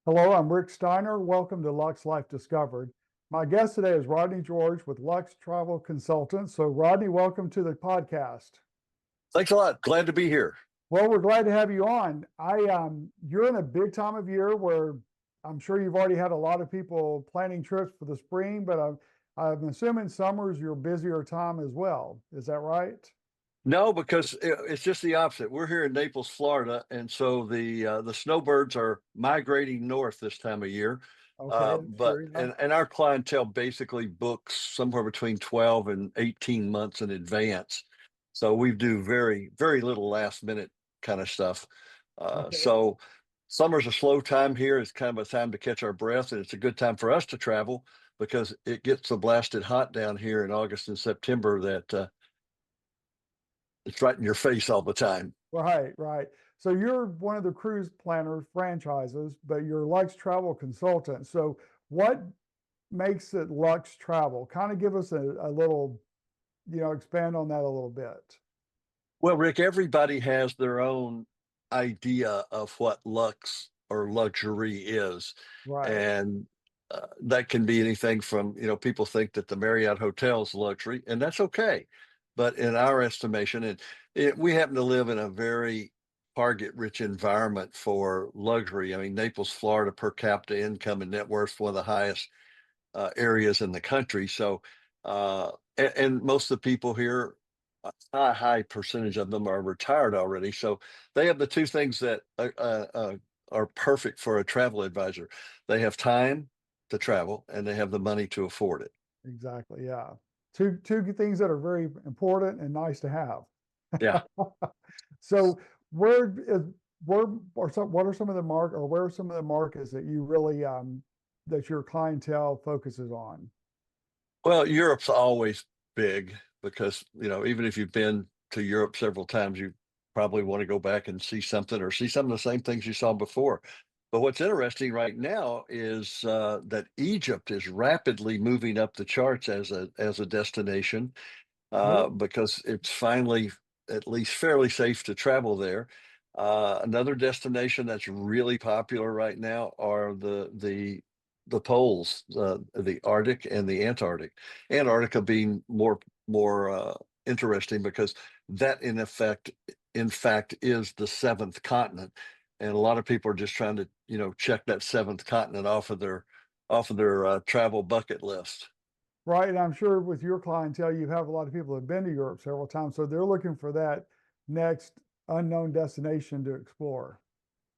Hello, I'm Rick Steiner. Welcome to Lux Life Discovered. My guest today is Rodney George with Lux Travel Consultants. So, Rodney, welcome to the podcast. Thanks a lot. Glad to be here. Well, we're glad to have you on. You're in a big time of year where I'm sure you've already had a lot of people planning trips for the spring, but I'm assuming summer's your busier time as well. Is that right? No, because it's just the opposite. We're here in Naples, Florida, and so the snowbirds are migrating north this time of year. Okay, But sure. Yeah. and our clientele basically books somewhere between 12 and 18 months in advance. So we do very little last minute kind of stuff. Okay. So summer's a slow time here. It's kind of a time to catch our breath, and it's a good time for us to travel because it gets so blasted hot down here in August and September that it's right in your face all the time. Right, right. So you're one of the cruise planner franchises, but you're Lux Travel Consultant. So what makes it Lux Travel? Kind of give us a little, expand on that a little bit. Well, Rick, everybody has their own idea of what luxe or luxury is. Right. And that can be anything from, people think that the Marriott Hotel is luxury, and that's okay. But in our estimation, we happen to live in a very target rich environment for luxury. I mean, Naples, Florida, per capita income and net worth, one of the highest areas in the country. So, and most of the people here, a high percentage of them are retired already. So they have the two things that are perfect for a travel advisor. They have time to travel and they have the money to afford it. Exactly. Yeah. Two things that are very important and nice to have. Yeah. So where is where or some what are some of the where are some of the markets that you really that your clientele focuses on? Well, Europe's always big because, even if you've been to Europe several times, you probably want to go back and see something or see some of the same things you saw before. But what's interesting right now is that Egypt is rapidly moving up the charts as a destination Really? because it's finally at least fairly safe to travel there. Another destination that's really popular right now are the poles, the Arctic and the Antarctic. Antarctica being more interesting because that in fact, is the seventh continent, and a lot of people are just trying to check that seventh continent off of their travel bucket list. Right. And I'm sure with your clientele, you have a lot of people that have been to Europe several times. So they're looking for that next unknown destination to explore.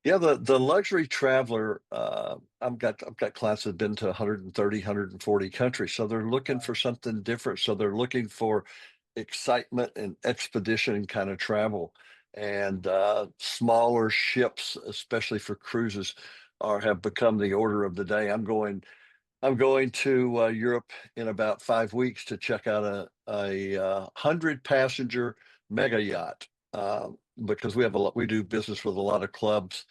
Yeah, the luxury traveler, I've got clients that have been to 130, 140 countries. So they're looking for something different. So they're looking for excitement and expedition kind of travel. And smaller ships, especially for cruises, have become the order of the day. I'm going to Europe in about 5 weeks to check out a 100 passenger mega yacht. Because we do business with a lot of clubs,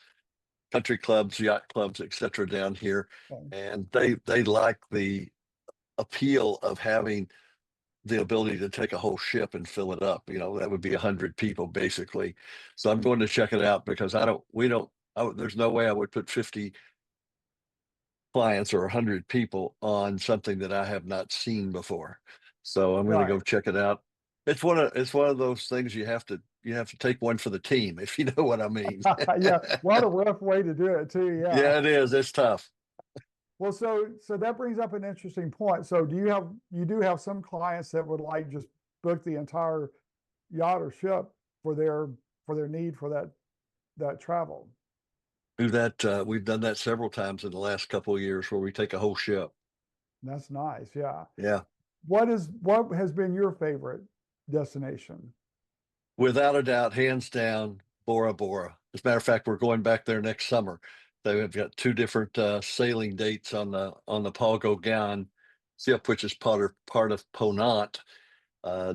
country clubs, yacht clubs, etc. down here, Okay. and they like the appeal of having the ability to take a whole ship and fill it up. That would be 100 people basically. So I'm going to check it out because there's no way I would put 50 clients or 100 people on something that I have not seen before. So I'm going to go Right. check it out. It's one of those things you have to take one for the team, if you know what I mean. Yeah. What a rough way to do it too. Yeah. Yeah, it is. It's tough. Well, so that brings up an interesting point. So you do have some clients that would like just book the entire yacht or ship for their need for that travel. Do that. We've done that several times in the last couple of years where we take a whole ship. That's nice. Yeah. Yeah. What has been your favorite destination? Without a doubt, hands down, Bora Bora. As a matter of fact, we're going back there next summer. They've got two different sailing dates on the Paul Gauguin ship, which is part of Ponant.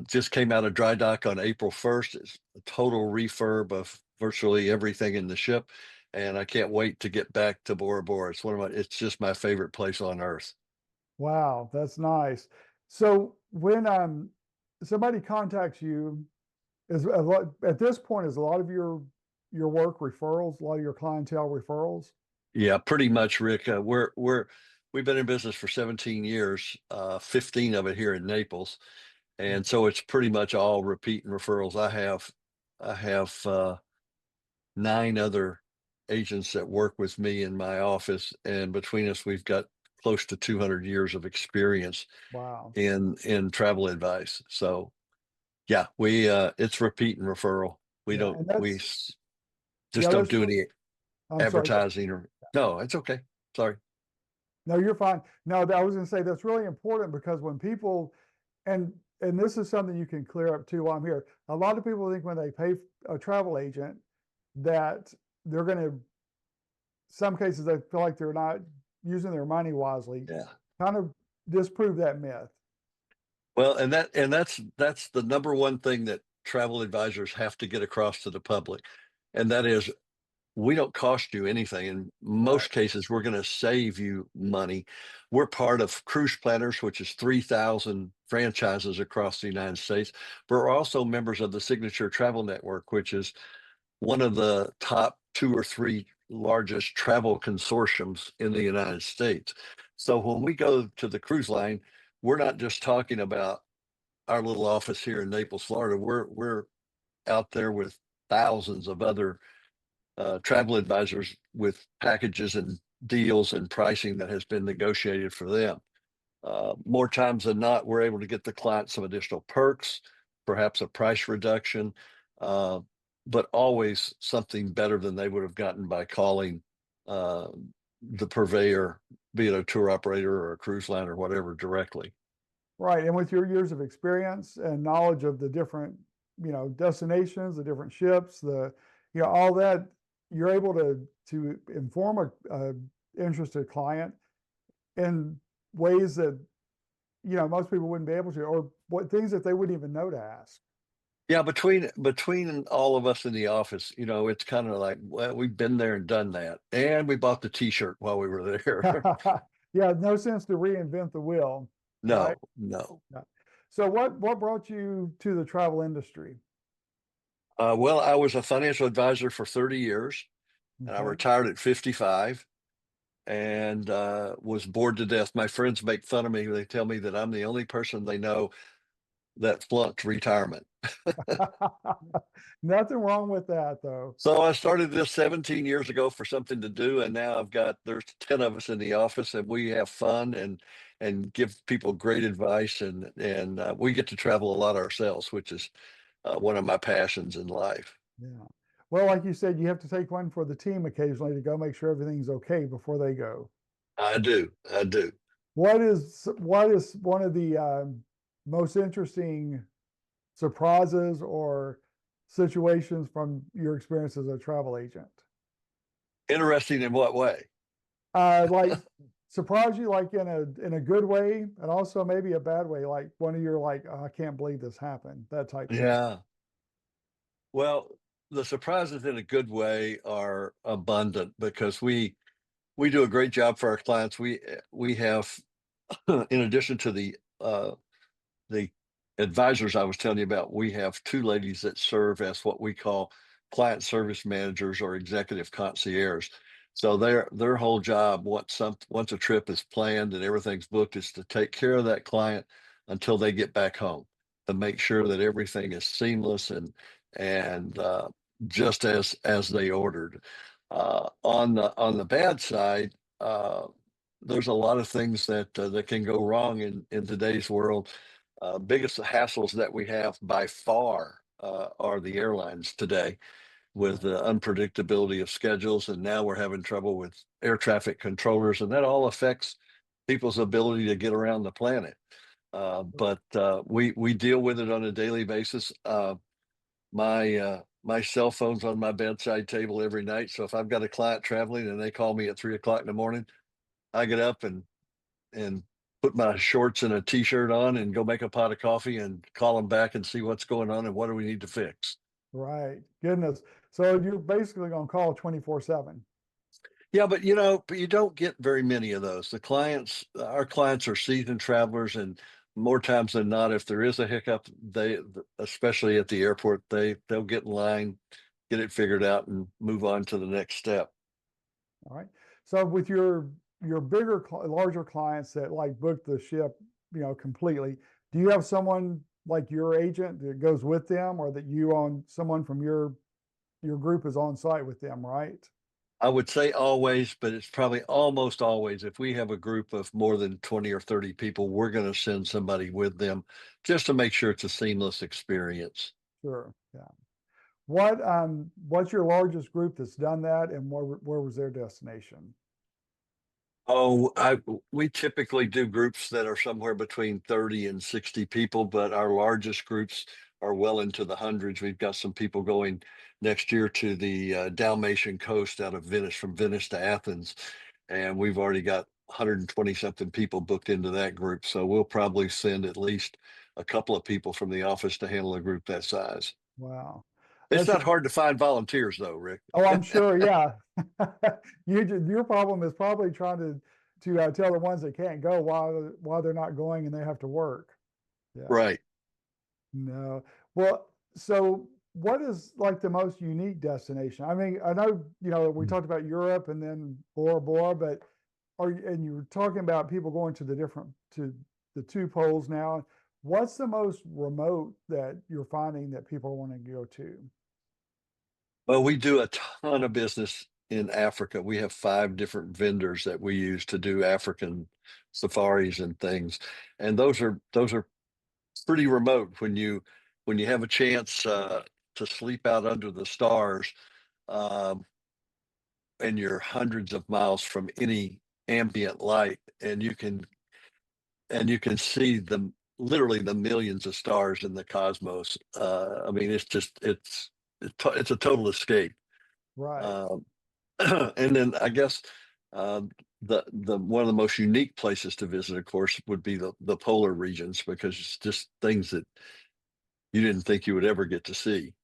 Just came out of dry dock on April 1st. It's a total refurb of virtually everything in the ship, and I can't wait to get back to Bora Bora. It's just my favorite place on earth. Wow, that's nice. So when somebody contacts you, is a lot at this point is a lot of your work referrals, a lot of your clientele referrals? Yeah, pretty much, Rick. We've been in business for 17 years, 15 of it here in Naples. And so it's pretty much all repeat and referrals. I have 9 other agents that work with me in my office, and between us, we've got close to 200 years of experience Wow. in travel advice. So yeah, we it's repeat and referral. We Yeah. don't And we that's, s- yeah, just don't that's, do any I'm sorry. advertising or no, it's okay. Sorry. No, you're fine. No, I was going to say that's really important because when people, and and this is something you can clear up too while I'm here. A lot of people think when they pay a travel agent that they're going to, some cases they feel like they're not using their money wisely. Yeah. Kind of disprove that myth. Well, and that's the number one thing that travel advisors have to get across to the public. And that is we don't cost you anything. In Right. most cases, we're going to save you money. We're part of Cruise Planners, which is 3,000 franchises across the United States. But we're also members of the Signature Travel Network, which is one of the top 2 or 3 largest travel consortiums in the United States. So when we go to the cruise line, we're not just talking about our little office here in Naples, Florida. We're out there with thousands of other travel advisors with packages and deals and pricing that has been negotiated for them. More times than not, we're able to get the client some additional perks, perhaps a price reduction, uh, but always something better than they would have gotten by calling uh, the purveyor, be it a tour operator or a cruise line or whatever, directly. Right. And with your years of experience and knowledge of the different, destinations, the different ships, all that, you're able to inform a interested client in ways that, most people wouldn't be able to, or what things that they wouldn't even know to ask. Yeah, between all of us in the office, it's kind of like, well, we've been there and done that, and we bought the T-shirt while we were there. Yeah, no sense to reinvent the wheel, right? No, no. Yeah. So what brought you to the travel industry? Well, I was a financial advisor for 30 years, and I Okay. retired at 55, and was bored to death. My friends make fun of me. They tell me that I'm the only person they know that flunked retirement. Nothing wrong with that though. So I started this 17 years ago for something to do, and now there's 10 of us in the office, and we have fun and give people great advice, and we get to travel a lot ourselves, which is one of my passions in life. Yeah. Well, like you said, you have to take one for the team occasionally to go make sure everything's okay before they go. I do. What is one of the most interesting surprises or situations from your experience as a travel agent? Interesting in what way? Like surprise you like in a good way and also maybe a bad way, like one of your like, oh, I can't believe this happened, that type thing. Yeah. Well, the surprises in a good way are abundant because we do a great job for our clients. We have, in addition to the advisors I was telling you about, we have 2 ladies that serve as what we call client service managers or executive concierge. So their whole job, once a trip is planned and everything's booked, is to take care of that client until they get back home, to make sure that everything is seamless and just as they ordered. On the bad side, there's a lot of things that can go wrong in today's world. Biggest hassles that we have by far are the airlines today with the unpredictability of schedules. And now we're having trouble with air traffic controllers, and that all affects people's ability to get around the planet. But we deal with it on a daily basis. My cell phone's on my bedside table every night. So if I've got a client traveling and they call me at 3 o'clock in the morning, I get up and put my shorts and a t-shirt on and go make a pot of coffee and call them back and see what's going on and what do we need to fix. Right. Goodness. So you're basically on call 24/7. Yeah, but but you don't get very many of those. Our clients are seasoned travelers, and more times than not, if there is a hiccup, especially at the airport, they'll get in line, get it figured out, and move on to the next step. All right. So with your bigger, larger clients that like book the ship, completely, do you have someone like your agent that goes with them, or that you on someone from your group is on site with them, right? I would say always, but it's probably almost always. If we have a group of more than 20 or 30 people, we're going to send somebody with them just to make sure it's a seamless experience. Sure. Yeah. What's your largest group that's done that, and where was their destination? Oh, we typically do groups that are somewhere between 30 and 60 people, but our largest groups are well into the hundreds. We've got some people going next year to the Dalmatian coast out of Venice, from Venice to Athens, and we've already got 120 something people booked into that group. So we'll probably send at least a couple of people from the office to handle a group that size. Wow. It's That's not hard to find volunteers though, Rick. Oh, I'm sure. Yeah. Your problem is probably trying to tell the ones that can't go why they're not going and they have to work. Yeah. Right. No. Well, so what is like the most unique destination? I mean, I know, we talked about Europe and then Bora Bora, but and you were talking about people going to the two poles now. What's the most remote that you're finding that people want to go to? Well, we do a ton of business in Africa. We have 5 different vendors that we use to do African safaris and things. And those are pretty remote when you have a chance to sleep out under the stars, um, and you're hundreds of miles from any ambient light, and you can see the literally the millions of stars in the cosmos. I mean, it's a total escape. Right. Um, and then I guess the one of the most unique places to visit, of course, would be the polar regions, because it's just things that you didn't think you would ever get to see.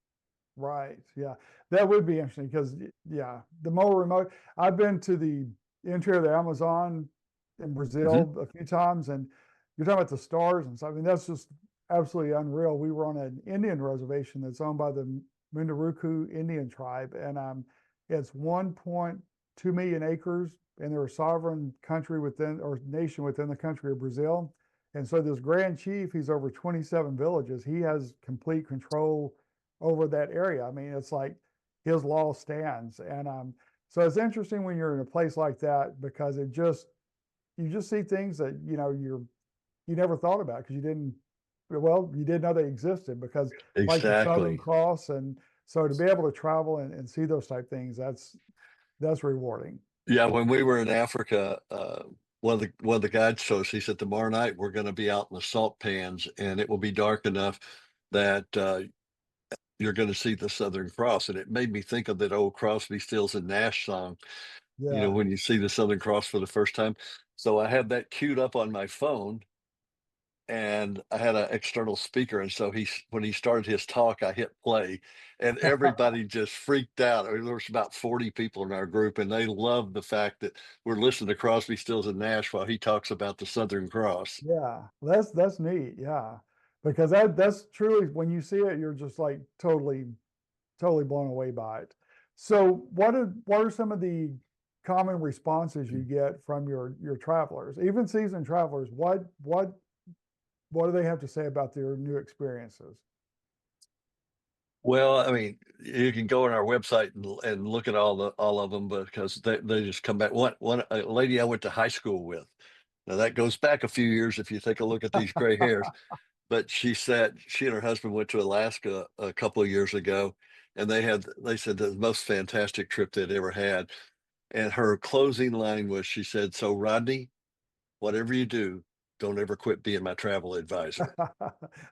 Right. Yeah. That would be interesting because, yeah, the more remote, I've been to the interior of the Amazon in Hmm. Brazil a few times, and you're talking about the stars and stuff. I mean, that's just absolutely unreal. We were on an Indian reservation that's owned by the Munduruku Indian tribe, and it's 1.2 million acres, and they're a sovereign country within, or nation within the country of Brazil. And so this grand chief, he's over 27 villages. He has complete control over that area. I mean, it's like his law stands. And so it's interesting when you're in a place like that, because you just see things that you never thought about, because you didn't know they existed, because like the Southern Exactly. Cross. And so to be able to travel and see those type things, that's rewarding. Yeah, when we were in Africa, one of the guides told us, he said, tomorrow night we're going to be out in the salt pans, and it will be dark enough that you're going to see the Southern Cross. And it made me think of that old Crosby, Stills and Nash song, Yeah. when you see the Southern Cross for the first time. So I had that queued up on my phone, and I had an external speaker. And so when he started his talk, I hit play, and everybody just freaked out. I mean, there was about 40 people in our group, and they loved the fact that we're listening to Crosby, Stills and Nash while he talks about the Southern Cross. Yeah. That's neat. Yeah. Because that's truly, when you see it, you're just like totally blown away by it. So what are some of the common responses you get from your travelers, even seasoned travelers? What do they have to say about their new experiences? Well, I mean, you can go on our website and look at all of them, because they just come back. One a lady I went to high school with. Now that goes back a few years if you take a look at these gray hairs. But she said she and her husband went to Alaska a couple of years ago, and they said the most fantastic trip they'd ever had. And her closing line was, she said, "So Rodney, whatever you do, don't ever quit being my travel advisor."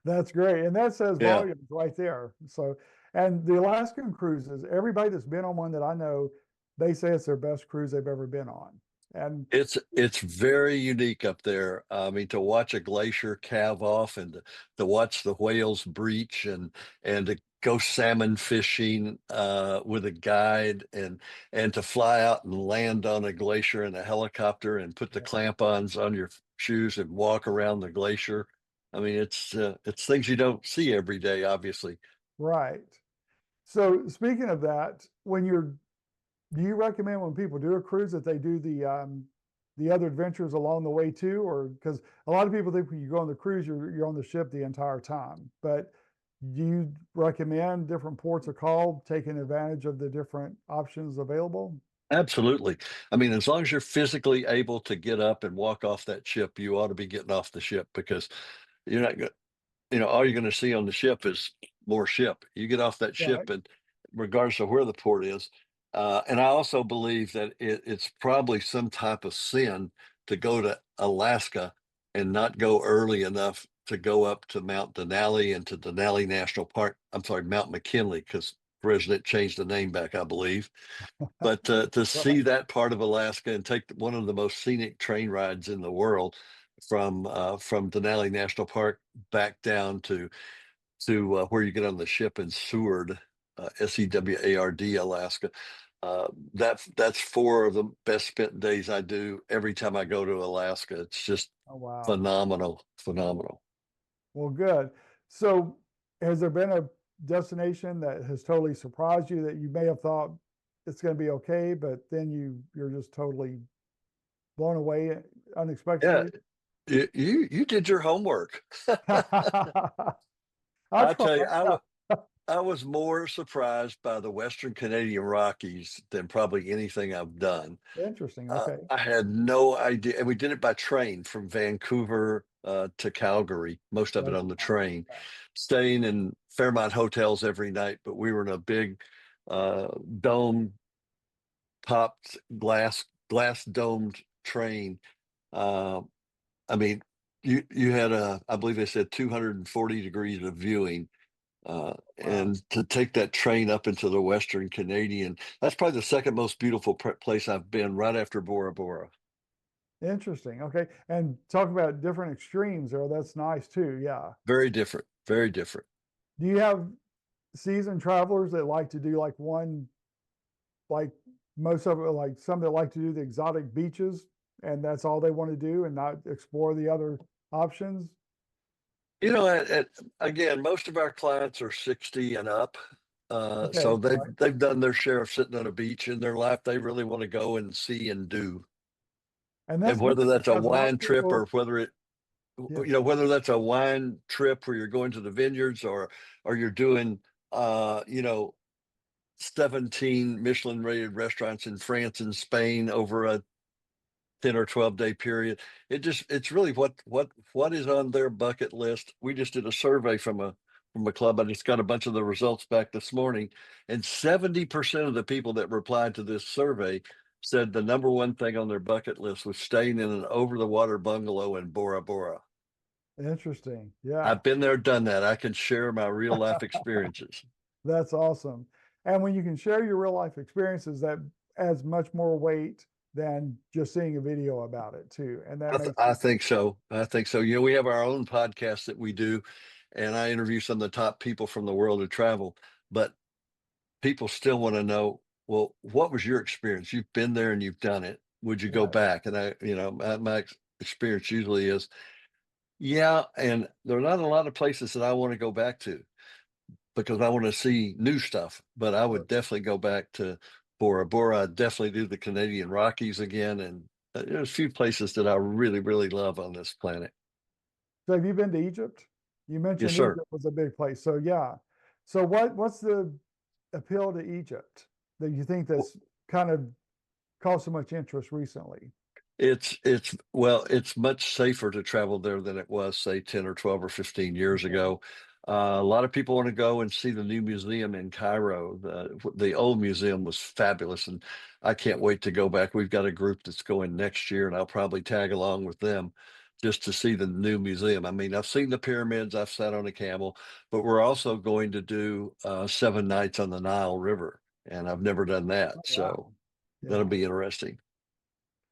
That's great, and that says Yeah. volumes right there. So, and the Alaskan cruises, everybody that's been on one that I know, they say it's their best cruise they've ever been on. And It's very unique up there. I mean, to watch a glacier calve off, and to watch the whales breach, and to go salmon fishing with a guide, and to fly out and land on a glacier in a helicopter, and put the clamp-ons on your shoes and walk around the glacier. I mean, it's things you don't see every day, obviously. right. So speaking of that, when you're Do you recommend when people do a cruise that they do the other adventures along the way too? Or because a lot of people think when you go on the cruise, you're on the ship the entire time. But do you recommend different ports of call, taking advantage of the different options available? Absolutely. I mean, as long as you're physically able to get up and walk off that ship, you ought to be getting off the ship because you're not going all you're going to see on the ship is more ship. You get off that Right. ship, and regardless of where the port is, and I also believe that it's probably some type of sin to go to Alaska and not go early enough to go up to Mount Denali and to Denali National Park. I'm sorry, Mount McKinley, because President changed the name back, I believe. But to see Right. that part of Alaska and take one of the most scenic train rides in the world from Denali National Park back down to where you get on the ship in Seward, Seward, Alaska. That's four of the best spent days I do every time I go to Alaska. It's just Oh, wow. phenomenal, phenomenal. Well, good. So has there been a destination that has totally surprised you that you may have thought it's going to be okay, but then you're just totally blown away Yeah, unexpectedly? you did your homework. I I try. tell you, Yeah. I was more surprised by the Western Canadian Rockies than probably anything I've done. Interesting. Okay. I had no idea, and we did it by train from Vancouver to Calgary, most of it That's on the nice. train, staying in Fairmont hotels every night. But we were in a big uh, dome topped glass domed train. Uh, I mean, you had I believe they said 240 degrees of viewing. Wow. And to take that train up into the Western Canadian, that's probably the second most beautiful place I've been, right after Bora Bora. Interesting. Okay. And talk about different extremes there. That's nice too. Yeah. Very different, very different. Do you have seasoned travelers that like to do like most of it, like some that like to do the exotic beaches and that's all they want to do and not explore the other options? You know, again, most of our clients are 60 and up. Okay. So Right. they've done their share of sitting on a beach in their life. They really want to go and see and do. And And that's good whether that's a because a lot wine of trip or people, whether yeah, whether that's a wine trip where you're going to the vineyards or you're doing, you know, 17 Michelin rated restaurants in France and Spain over a 10 or 12-day period. It's really what is on their bucket list. We just did a survey from a club. I just got a bunch of the results back this morning, and 70% of the people that replied to this survey said the number one thing on their bucket list was staying in an over the water bungalow in Bora Bora. interesting. Yeah. I've been there, done that. I can share my real life experiences. That's awesome. And when you can share your real life experiences, that adds much more weight than just seeing a video about it too. And that makes I it, think so. I think so. You know, we have our own podcast that we do, and I interview some of the top people from the world of travel. But people still want to know, well, what was your experience? You've been there and you've done it. Would you go right. back? And my experience usually is, yeah. And there are not a lot of places that I want to go back to because I want to see new stuff. But I would definitely go back to Bora Bora. I'd definitely do the Canadian Rockies again. And there's a few places that I really, really love on this planet. So have you been to Egypt? You Yes, mentioned sir. Egypt was a big place. So yeah. So what's the appeal to Egypt that you think that's kind of caused so much interest recently? It's much safer to travel there than it was, say, 10 or 12 or 15 years Okay. ago. A lot of people want to go and see the new museum in Cairo. The old museum was fabulous, and I can't wait to go back. We've got a group that's going next year, and I'll probably tag along with them just to see the new museum. I mean, I've seen the pyramids, I've sat on a camel, but we're also going to do 7 nights on the Nile River, and I've never done that. Oh, So wow. that'll Yeah. be interesting.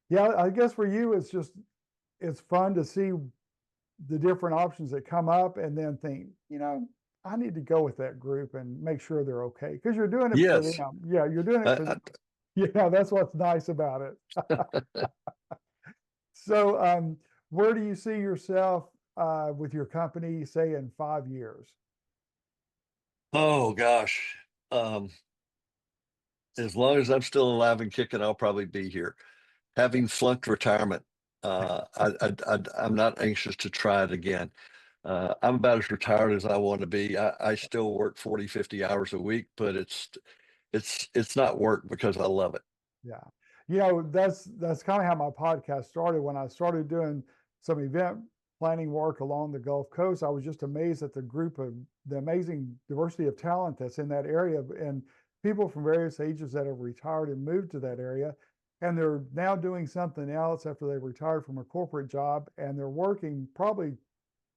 Yeah, I guess for you it's fun to see the different options that come up and then think, I need to go with that group and make sure they're okay. Because you're doing it for them. Yes. Yeah, you're doing it for I, yeah, that's what's nice about it. So where do you see yourself with your company, say in 5 years? Oh gosh. Um, as long as I'm still alive and kicking, I'll probably be here. Having flunked retirement, I'm not anxious to try it again. I'm about as retired as I want to be. I still work 40, 50 hours a week, but it's not work because I love it. Yeah. That's kind of how my podcast started. When I started doing some event planning work along the Gulf Coast, I was just amazed at the amazing diversity of talent that's in that area and people from various ages that have retired and moved to that area. And they're now doing something else after they've retired from a corporate job and they're working probably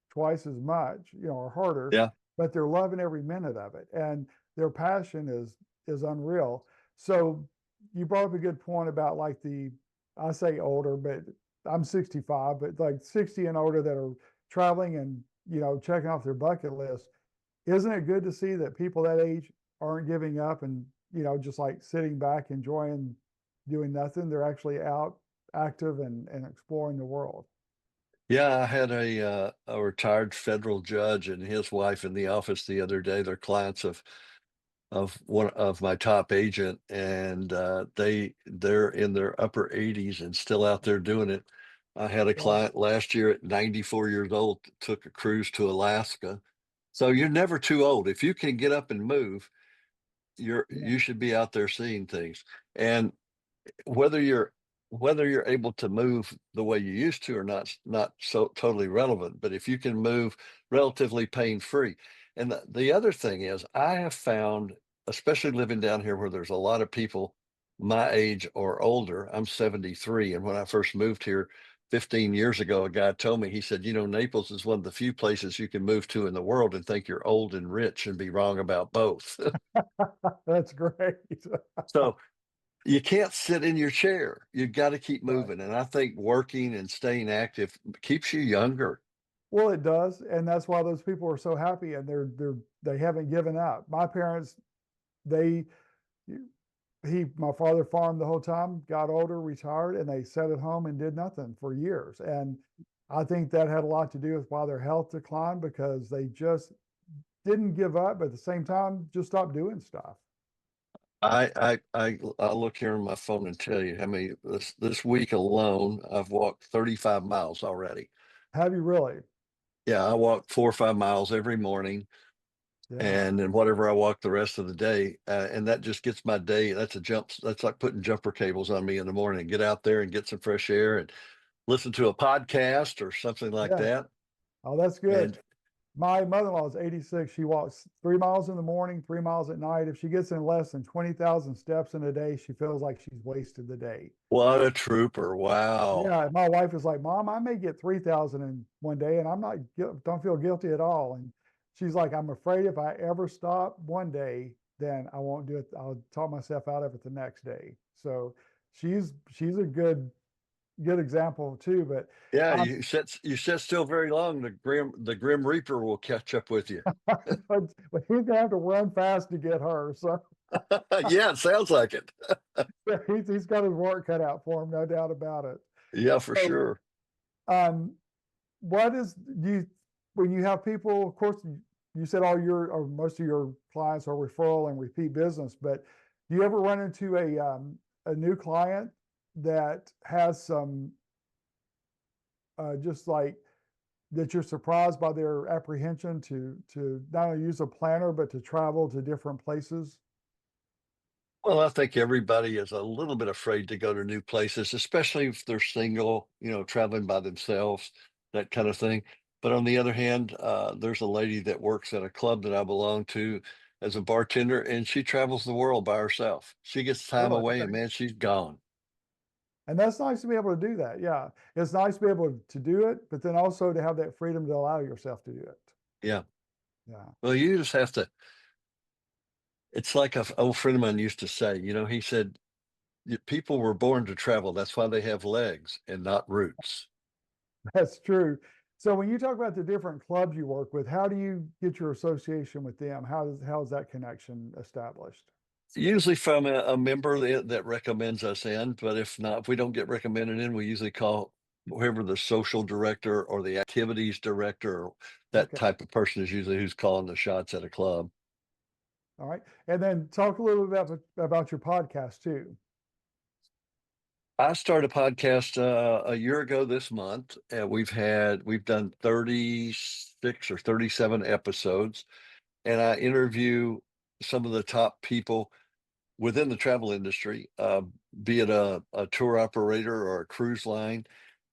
twice as much, or harder, Yeah. but they're loving every minute of it. And their passion is unreal. So you brought up a good point about like I say older, but I'm 65, but like 60 and older that are traveling and, checking off their bucket list. Isn't it good to see that people that age aren't giving up and, just like sitting back, enjoying doing nothing? They're actually out active and exploring the world. Yeah, I had a retired federal judge and his wife in the office the other day. They're clients of one of my top agent, and they're in their upper 80s and still out there doing it. I had a Wow. client last year at 94 years old, took a cruise to Alaska. So you're never too old. If you can get up and move, Yeah. you should be out there seeing things. And whether you're whether you're able to move the way you used to or not so totally relevant, but if you can move relatively pain free. And the other thing is I have found, especially living down here where there's a lot of people my age or older. I'm 73, and when I first moved here 15 years ago, a guy told me, he said, Naples is one of the few places you can move to in the world and think you're old and rich and be wrong about both. That's great. So you can't sit in your chair. You got to keep Right. moving. And I think working and staying active keeps you younger. Well, it does, and that's why those people are so happy, and they haven't given up. My parents, they my father farmed the whole time, got older, retired, and they sat at home and did nothing for years. And I think that had a lot to do with why their health declined because they just didn't give up, but at the same time, just stopped doing stuff. I'll look here on my phone and tell you how many this week alone I've walked 35 miles already. Have you really? Yeah, I walk 4 or 5 miles every morning, Yeah. and then whatever I walk the rest of the day, and that just gets my day. That's a jump. That's like putting jumper cables on me in the morning. Get out there and get some fresh air and listen to a podcast or something like Yeah. that. Oh, that's good. And My mother-in-law is 86. She walks 3 miles in the morning, 3 miles at night. If she gets in less than 20,000 steps in a day, she feels like she's wasted the day. what a trooper! Wow. Yeah, my wife is like, Mom, I may get 3,000 in one day, and don't feel guilty at all. And she's like, I'm afraid if I ever stop one day, then I won't do it. I'll talk myself out of it the next day. So she's a good example too. But Yeah, um, you sit still very long, the Grim Reaper will catch up with you. but he's gonna have to run fast to get her. So Yeah, it sounds like it. he's got his work cut out for him, no doubt about it. Yeah, for So, sure. um, what is you when you have people? Of course, you said all your or most of your clients are referral and repeat business, but do you ever run into a new client that has some just like that you're surprised by their apprehension to not only use a planner but to travel to different places? Well, I think everybody is a little bit afraid to go to new places, especially if they're single, traveling by themselves, that kind of thing. But on the other hand, there's a lady that works at a club that I belong to as a bartender, and she travels the world by herself. She gets time Really? away, Okay. and man, she's gone. And that's nice to be able to do that. Yeah. It's nice to be able to do it, but then also to have that freedom to allow yourself to do it. Yeah. Yeah. Well, you just have to. It's like a old friend of mine used to say, he said, People were born to travel. That's why they have legs and not roots." That's true. So when you talk about the different clubs you work with, how do you get your association with them? How is that connection established? Usually from a member that recommends us in, but if not, if we don't get recommended in, we usually call whoever the social director or the activities director, or that Okay. type of person is usually who's calling the shots at a club. All right. And then talk a little bit about your podcast too. I started a podcast a year ago this month, and we've done 36 or 37 episodes, and I interview some of the top people within the travel industry, be it a tour operator or a cruise line.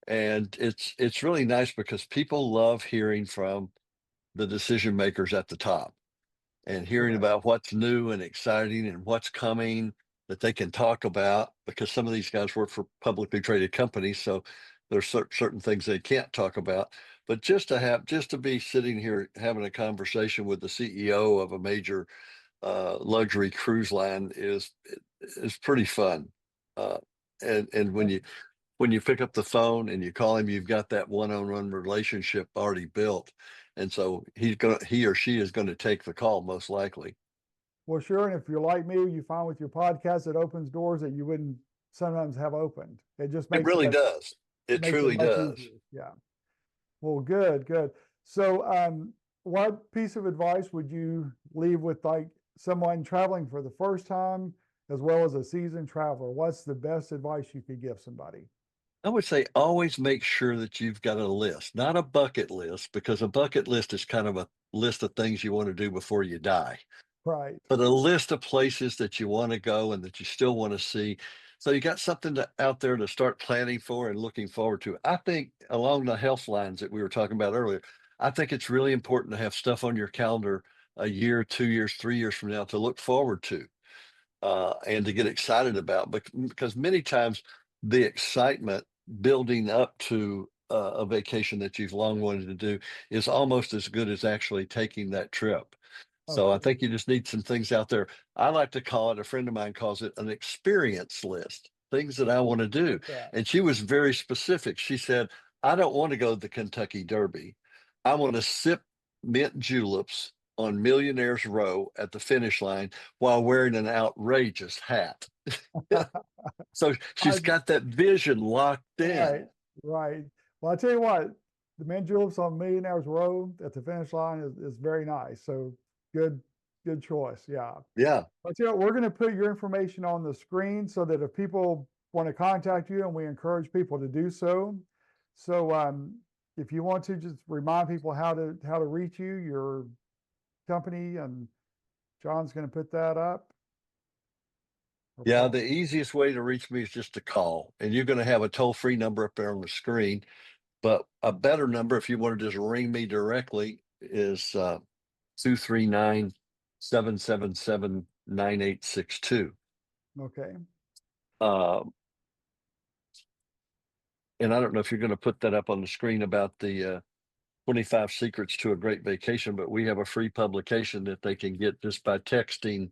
And it's really nice because people love hearing from the decision makers at the top and hearing Right. about what's new and exciting and what's coming that they can talk about, because some of these guys work for publicly traded companies, so there's certain things they can't talk about. But just to be sitting here having a conversation with the CEO of a major luxury cruise line is pretty fun. Uh, and when you pick up the phone and you call him, you've got that one-on-one relationship already built. And so he or she is going to take the call most likely. Well, sure. And if you're like me, you find with your podcast, it opens doors that you wouldn't sometimes have opened. It just It makes really it does. It makes it truly much does. easier. Yeah. Well, good, good. So, what piece of advice would you leave with like someone traveling for the first time, as well as a seasoned traveler? What's the best advice you could give somebody? I would say always make sure that you've got a list, not a bucket list, because a bucket list is kind of a list of things you want to do before you die, Right. but a list of places that you want to go and that you still want to see. So you got something out there to start planning for and looking forward to. I think along the health lines that we were talking about earlier, I think it's really important to have stuff on your calendar a year, 2 years, 3 years from now to look forward to, and to get excited about. Because many times the excitement building up to a vacation that you've long wanted to do is almost as good as actually taking that trip. So I Okay. think you just need some things out there. I like to call it, a friend of mine calls it an experience list, things that I want to do. Like that. And she was very specific. She said, I don't want to go to the Kentucky Derby. I want to sip mint juleps on Millionaire's Row at the finish line while wearing an outrageous hat. So I, she's got that vision locked right, in. right. Well, I tell you what, the mint juleps on Millionaires Row at the finish line is very nice. So good, good choice. Yeah. Yeah. But you know, we're going to put your information on the screen so that if people want to contact you, and we encourage people to do so. So if you want to just remind people how to reach you, your company, and John's going to put that up. Or Yeah, Paul. the easiest way to reach me is just to call, and you're going to have a toll-free number up there on the screen. But a better number, if you want to just ring me directly, is 239 Okay. And I don't know if you're going to put that up on the screen about the 25 secrets to a great vacation, but we have a free publication that they can get just by texting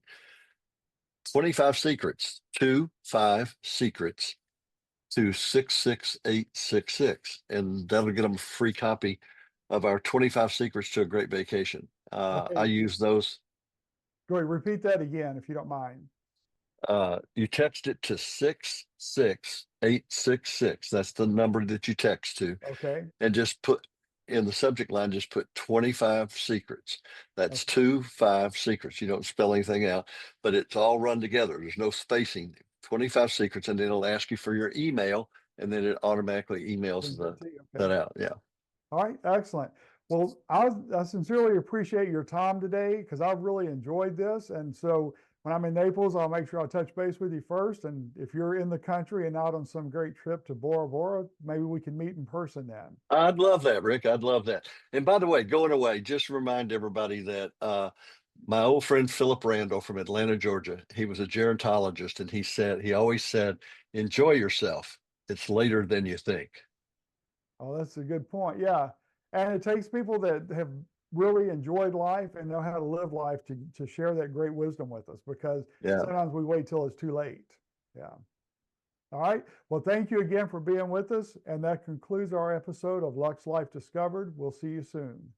25 secrets, 25 secrets to 66866. And that'll get them a free copy of our 25 secrets to a great vacation. I Okay. use those. Go ahead. Repeat that again, if you don't mind. You text it to 66866. That's the number that you text to. Okay. And just put in the subject line, just put 25 secrets. That's Okay. 25 secrets. You don't spell anything out, but it's all run together. There's no spacing. 25 secrets, and then it'll ask you for your email, and then it automatically emails Send that to you. Okay. that out. Yeah. All right, excellent. Well, I sincerely appreciate your time today because I've really enjoyed this. And so when I'm in Naples, I'll make sure I touch base with you first. And if you're in the country and not on some great trip to Bora Bora, maybe we can meet in person then. I'd love that, Rick. I'd love that. And by the way, going away, just remind everybody that my old friend Philip Randall from Atlanta, Georgia, he was a gerontologist, and he always said, enjoy yourself. It's later than you think. Oh, that's a good point. Yeah. And it takes people that have really enjoyed life and know how to live life to share that great wisdom with us because Yeah. sometimes we wait till it's too late. Yeah. All right. Well, thank you again for being with us. And that concludes our episode of Lux Life Discovered. We'll see you soon.